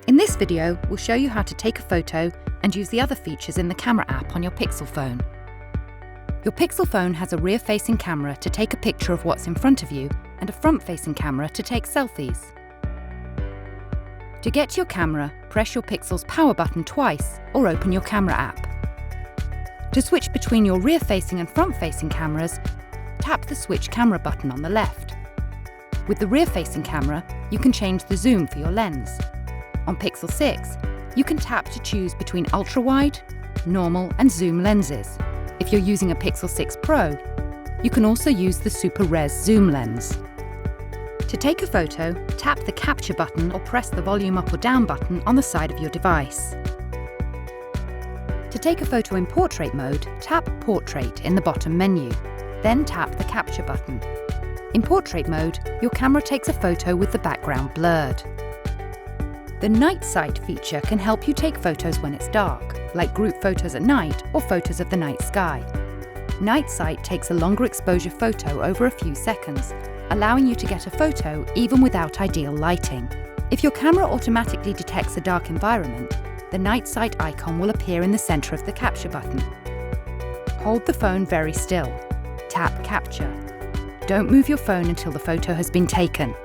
In this video, we'll show you how to take a photo and use the other features in the camera app on your Pixel phone. Your Pixel phone has a rear-facing camera to take a picture of what's in front of you and a front-facing camera to take selfies. To get to your camera, press your Pixel's power button twice or open your camera app. To switch between your rear-facing and front-facing cameras, tap the Switch Camera button on the left. With the rear-facing camera, you can change the zoom for your lens. On Pixel 6, you can tap to choose between ultra-wide, normal and zoom lenses. If you're using a Pixel 6 Pro, you can also use the Super Res zoom lens. To take a photo, tap the Capture button or press the volume up or down button on the side of your device. To take a photo in portrait mode, tap Portrait in the bottom menu, then tap the Capture button. In portrait mode, your camera takes a photo with the background blurred. The Night Sight feature can help you take photos when it's dark, like group photos at night or photos of the night sky. Night Sight takes a longer exposure photo over a few seconds, allowing you to get a photo even without ideal lighting. If your camera automatically detects a dark environment, the Night Sight icon will appear in the center of the Capture button. Hold the phone very still. Tap Capture. Don't move your phone until the photo has been taken.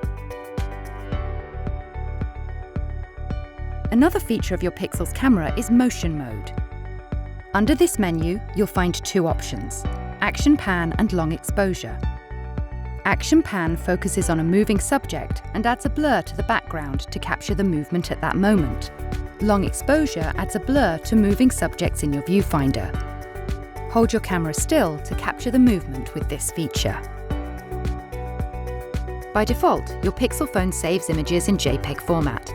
Another feature of your Pixel's camera is Motion Mode. Under this menu, you'll find two options: Action Pan and Long Exposure. Action Pan focuses on a moving subject and adds a blur to the background to capture the movement at that moment. Long Exposure adds a blur to moving subjects in your viewfinder. Hold your camera still to capture the movement with this feature. By default, your Pixel phone saves images in JPEG format.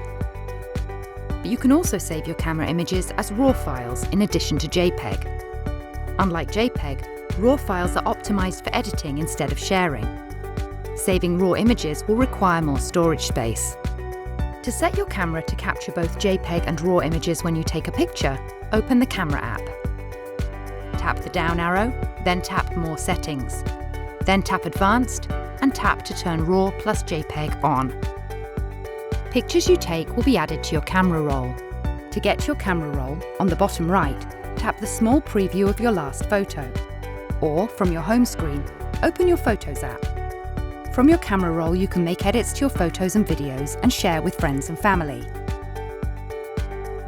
But you can also save your camera images as RAW files in addition to JPEG. Unlike JPEG, RAW files are optimized for editing instead of sharing. Saving RAW images will require more storage space. To set your camera to capture both JPEG and RAW images when you take a picture, open the Camera app. Tap the down arrow, then tap More Settings. Then tap Advanced and tap to turn RAW plus JPEG on. Pictures you take will be added to your camera roll. To get to your camera roll, on the bottom right, tap the small preview of your last photo. Or, from your home screen, open your Photos app. From your camera roll, you can make edits to your photos and videos and share with friends and family.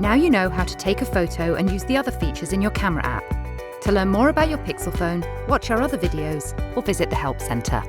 Now you know how to take a photo and use the other features in your camera app. To learn more about your Pixel phone, watch our other videos, or visit the Help Centre.